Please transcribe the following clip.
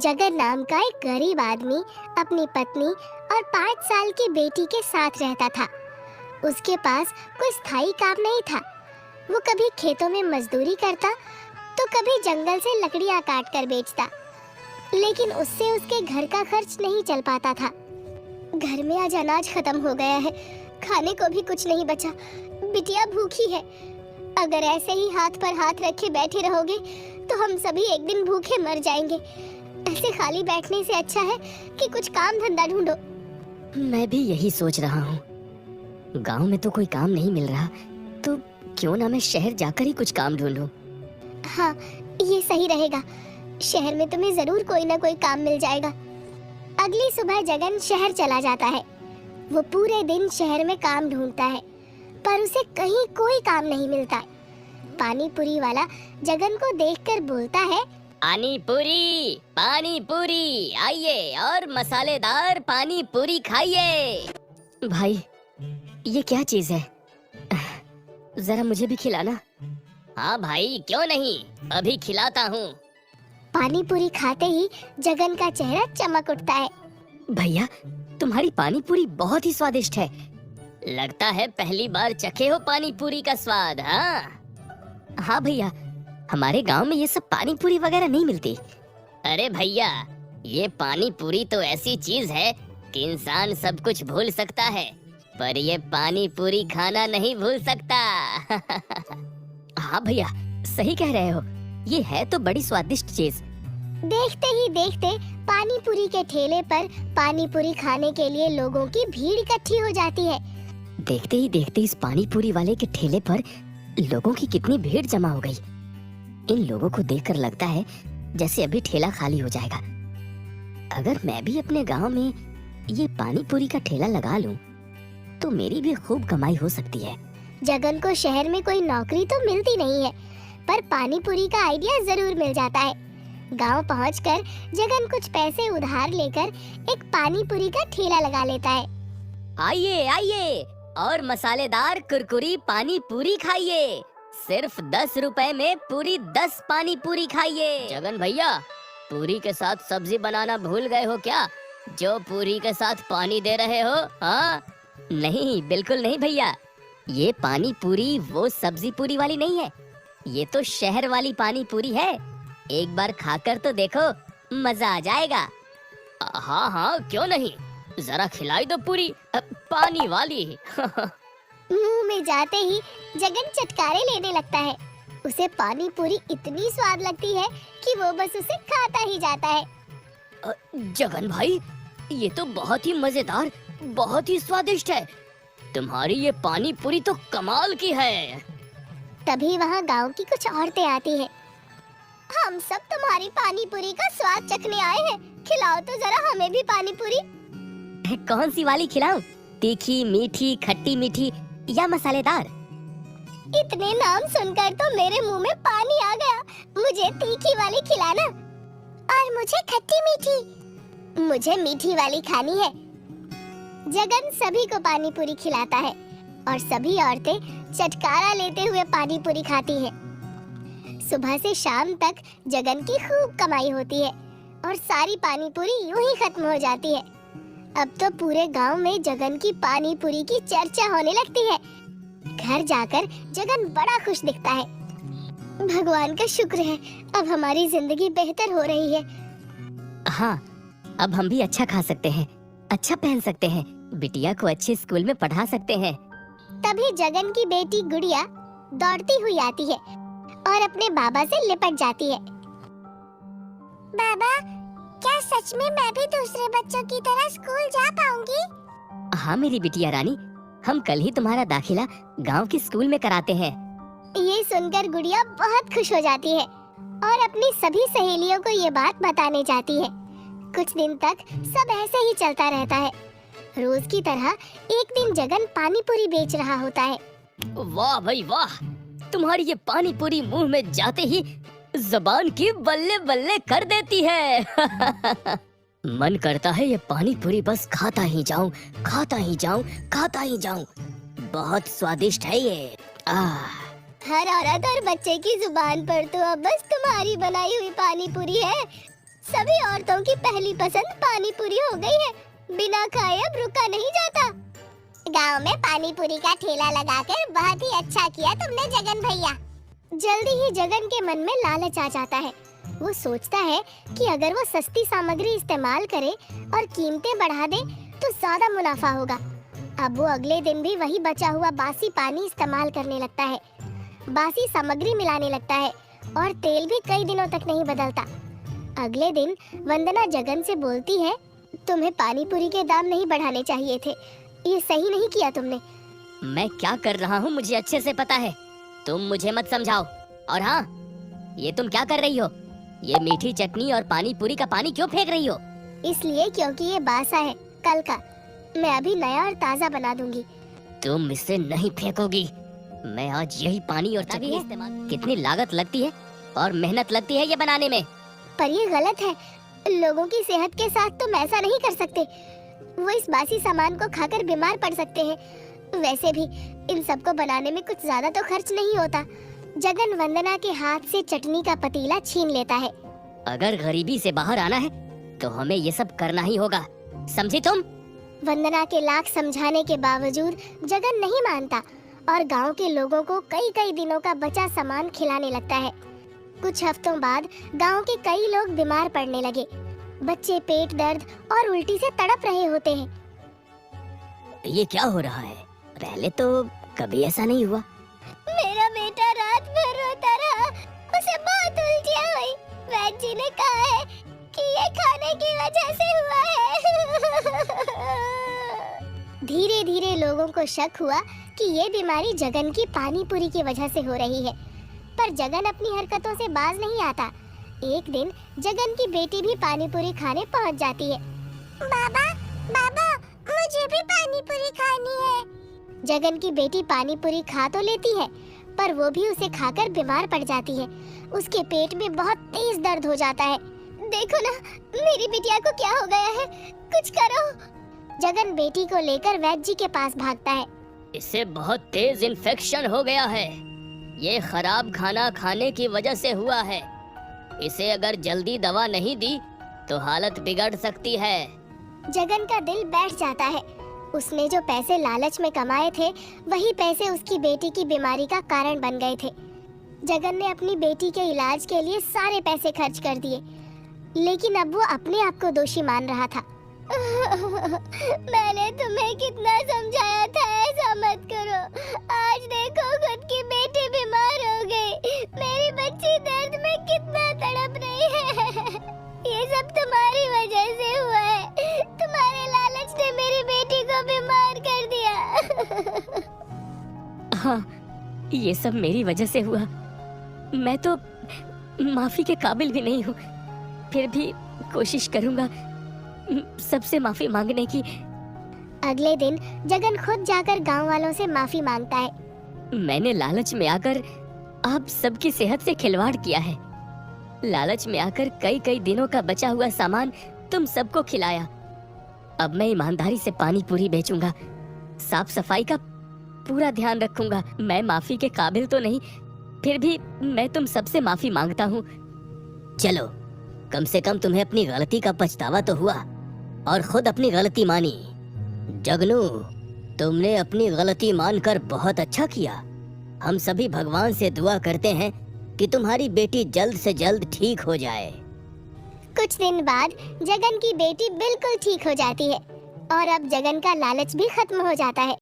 जगन नाम का एक गरीब आदमी अपनी पत्नी और 5 साल की बेटी के साथ रहता था। उसके पास कोई स्थायी काम नहीं था। वो कभी खेतों में मजदूरी करता तो कभी जंगल से लकड़ियां काट कर बेचता, लेकिन उससे उसके घर का खर्च नहीं चल पाता था। घर में आज अनाज खत्म हो गया है, खाने को भी कुछ नहीं बचा। बिटिया भूखी है। अगर ऐसे ही हाथ पर हाथ रखे बैठे रहोगे तो हम सभी एक दिन भूखे मर जाएंगे। ऐसे खाली बैठने से अच्छा है कि कुछ काम धंधा ढूंढो। मैं भी यही सोच रहा हूँ। गांव में तो कोई काम नहीं मिल रहा, तो क्यों ना मैं शहर जाकर ही कुछ काम ढूंढूं। हाँ, ये सही रहेगा। शहर में तुम्हें जरूर कोई ना कोई काम मिल जाएगा। अगली सुबह जगन शहर चला जाता है। वो पूरे दिन शहर में काम ढूंढता है, पर उसे कहीं कोई काम नहीं मिलता। पानी पूरी वाला जगन को देखकर बोलता है, पानी पूरी आइए और मसालेदार पानी पूरी खाइए। भाई, ये क्या चीज है? जरा मुझे भी खिलाना। हाँ भाई, क्यों नहीं, अभी खिलाता हूँ। पानी पूरी खाते ही जगन का चेहरा चमक उठता है। भैया, तुम्हारी पानी पूरी बहुत ही स्वादिष्ट है। लगता है पहली बार चखे हो पानी पूरी का स्वाद। हाँ भैया, हमारे गांव में ये सब पानी पूरी वगैरह नहीं मिलती। अरे भैया, ये पानी पूरी तो ऐसी चीज है कि इंसान सब कुछ भूल सकता है, पर ये पानी पूरी खाना नहीं भूल सकता। हाँ भैया, सही कह रहे हो, ये है तो बड़ी स्वादिष्ट चीज। देखते ही देखते पानी पूरी के ठेले पर पानी पूरी खाने के लिए लोगों की भीड़ इकट्ठी हो जाती है। देखते ही देखते इस पानी पूरी वाले के ठेले पर लोगों की कितनी भीड़ जमा हो गई। इन लोगों को देखकर लगता है जैसे अभी ठेला खाली हो जाएगा। अगर मैं भी अपने गांव में ये पानी पूरी का ठेला लगा लूं, तो मेरी भी खूब कमाई हो सकती है। जगन को शहर में कोई नौकरी तो मिलती नहीं है, पर पानी पूरी का आइडिया जरूर मिल जाता है। गांव पहुंचकर जगन कुछ पैसे उधार लेकर एक पानी पूरी का ठेला लगा लेता है। आइए आइए और मसालेदार कुरकुरी पानी पूरी खाइए। सिर्फ 10 रुपए में पूरी 10 पानी पूरी खाइए। जगन भैया, पूरी के साथ सब्जी बनाना भूल गए हो क्या, जो पूरी के साथ पानी दे रहे हो? हाँ, नहीं, बिल्कुल नहीं भैया। ये पानी पूरी वो सब्जी पूरी वाली नहीं है, ये तो शहर वाली पानी पूरी है। एक बार खाकर तो देखो, मजा आ जाएगा। हाँ हाँ, क्यों नहीं, जरा खिलाई दो पूरी पानी वाली। मुंह में जाते ही जगन चटकारे लेने लगता है। उसे पानी पूरी इतनी स्वाद लगती है कि वो बस उसे खाता ही जाता है। जगन भाई, ये तो बहुत ही मजेदार, बहुत ही स्वादिष्ट है। तुम्हारी ये पानी पूरी तो कमाल की है। तभी वहाँ गांव की कुछ औरतें आती हैं। हम सब तुम्हारी पानी पूरी का स्वाद चखने आए हैं, खिलाओ तो जरा हमें भी पानी पूरी। कौन सी वाली खिलाऊं? तीखी, मीठी, खट्टी मीठी या मसालेदार? इतने नाम सुनकर तो मेरे मुंह में पानी आ गया। मुझे तीखी वाली खिलाना। और मुझे खट्टी मीठी। मुझे मीठी वाली खानी है। जगन सभी को पानी पूरी खिलाता है और सभी औरतें चटकारा लेते हुए पानी पूरी खाती हैं। सुबह से शाम तक जगन की खूब कमाई होती है और सारी पानी पूरी यूं ही खत्म हो जाती है। अब तो पूरे गांव में जगन की पानी पूरी की चर्चा होने लगती है। घर जाकर जगन बड़ा खुश दिखता है। भगवान का शुक्र है, अब हमारी जिंदगी बेहतर हो रही है। हाँ, अब हम भी अच्छा खा सकते हैं, अच्छा पहन सकते हैं, बिटिया को अच्छे स्कूल में पढ़ा सकते हैं। तभी जगन की बेटी गुड़िया दौड़ती हुई आती है और अपने बाबा से लिपट जाती है। बाबा, क्या सच में मैं भी दूसरे बच्चों की तरह स्कूल जा पाऊंगी? हाँ मेरी बिटिया रानी, हम कल ही तुम्हारा दाखिला गांव के स्कूल में कराते हैं। ये सुनकर गुड़िया बहुत खुश हो जाती है और अपनी सभी सहेलियों को ये बात बताने जाती है। कुछ दिन तक सब ऐसे ही चलता रहता है। रोज की तरह एक दिन जगन पानी पूरी बेच रहा होता है। वाह भाई वाह, तुम्हारी ये पानी पूरी मुंह में जाते ही जबान की बल्ले बल्ले कर देती है। मन करता है ये पानी पूरी बस खाता ही जाऊं, खाता ही जाऊं, खाता ही जाऊं। बहुत स्वादिष्ट है ये। हर औरत और बच्चे की जुबान पर तो अब बस तुम्हारी बनाई हुई पानी पूरी है। सभी औरतों की पहली पसंद पानी पूरी हो गई है। बिना खाए अब रुका नहीं जाता। गांव में पानी पूरी का ठेला लगाकर बहुत ही अच्छा किया तुमने जगन भैया। जल्दी ही जगन के मन में लालच आ जाता है। वो सोचता है कि अगर वो सस्ती सामग्री इस्तेमाल करे और कीमतें बढ़ा दे तो ज्यादा मुनाफा होगा। अब वो अगले दिन भी वही बचा हुआ बासी पानी इस्तेमाल करने लगता है, बासी सामग्री मिलाने लगता है और तेल भी कई दिनों तक नहीं बदलता। अगले दिन वंदना जगन से बोलती है, तुम्हें पानी पूरी के दाम नहीं बढ़ाने चाहिए थे, ये सही नहीं किया तुमने। मैं क्या कर रहा हूँ मुझे अच्छे से पता है, तुम मुझे मत समझाओ। और हाँ, ये तुम क्या कर रही हो? ये मीठी चटनी और पानी पूरी का पानी क्यों फेंक रही हो? इसलिए क्योंकि ये बासा है, कल का। मैं अभी नया और ताज़ा बना दूंगी। तुम इसे नहीं फेंकोगी। मैं आज यही पानी और चटनी इस्तेमाल। कितनी लागत लगती है और मेहनत लगती है ये बनाने में। पर ये गलत है। लोगों की सेहत के साथ तुम ऐसा नहीं कर सकते। वो इस बासी सामान को खाकर बीमार पड़ सकते हैं। वैसे भी इन सबको बनाने में कुछ ज्यादा तो खर्च नहीं होता। जगन वंदना के हाथ से चटनी का पतीला छीन लेता है। अगर गरीबी से बाहर आना है तो हमें ये सब करना ही होगा, समझी तुम? वंदना के लाख समझाने के बावजूद जगन नहीं मानता और गांव के लोगों को कई कई दिनों का बचा सामान खिलाने लगता है। कुछ हफ्तों बाद गांव के कई लोग बीमार पड़ने लगे। बच्चे पेट दर्द और उल्टी से तड़प रहे होते हैं। ये क्या हो रहा है? पहले तो कभी ऐसा नहीं हुआ। मेरा बेटा रात भर रोता रहा, उसे बहुत उल्टियाँ हुई। वैद्य जी ने कहा है कि ये खाने की वजह से हुआ है। धीरे धीरे लोगों को शक हुआ कि ये बीमारी जगन की पानी पूरी की वजह से हो रही है, पर जगन अपनी हरकतों से बाज नहीं आता। एक दिन जगन की बेटी भी पानी पूरी खाने पहुंच जाती है। बाबा, बाबा, मुझे भी पानी पूरी खानी है। जगन की बेटी पानी पूरी खा तो लेती है, पर वो भी उसे खाकर बीमार पड़ जाती है। उसके पेट में बहुत तेज दर्द हो जाता है। देखो ना, मेरी बिटिया को क्या हो गया है, कुछ करो। जगन बेटी को लेकर वैद्य जी के पास भागता है। इसे बहुत तेज इन्फेक्शन हो गया है। ये खराब खाना खाने की वजह से हुआ है। इसे अगर जल्दी दवा नहीं दी तो हालत बिगड़ सकती है। जगन का दिल बैठ जाता है। उसने जो पैसे लालच में कमाए थे, वही पैसे उसकी बेटी की बीमारी का कारण बन गए थे। जगन ने अपनी बेटी के इलाज के लिए सारे पैसे खर्च कर दिए, लेकिन अब वो अपने आप को दोषी मान रहा था। मैंने तुम्हें कितना समझाया था ऐसा मत करो। आज देखो खुद की बेटी बीमार हो गई। मेरी बच्ची दर्द में कितना तड़प रही है। ये सब तुम्हारी वजह से हुआ है। तुम्हारे लालच ने मेरी बेटी को बीमार कर दिया। हाँ, ये सब मेरी वजह से हुआ। मैं तो माफी के काबिल भी नहीं हूँ, फिर भी कोशिश करूँगा सबसे माफी मांगने की। अगले दिन जगन खुद जाकर गांव वालों से माफी मांगता है। मैंने लालच में आकर आप सबकी सेहत से खिलवाड़ किया है। लालच में आकर कई कई दिनों का बचा हुआ सामान तुम सबको खिलाया। अब मैं ईमानदारी से पानी पूरी बेचूंगा, साफ सफाई का पूरा ध्यान रखूंगा। मैं माफी के काबिल तो नहीं, फिर भी मैं तुम सबसे माफी मांगता हूँ। चलो, कम से कम तुम्हें अपनी गलती का पछतावा तो हुआ और खुद अपनी गलती मानी। जगनू, तुमने अपनी गलती मानकर बहुत अच्छा किया। हम सभी भगवान से दुआ करते हैं कि तुम्हारी बेटी जल्द से जल्द ठीक हो जाए। कुछ दिन बाद जगन की बेटी बिल्कुल ठीक हो जाती है और अब जगन का लालच भी खत्म हो जाता है।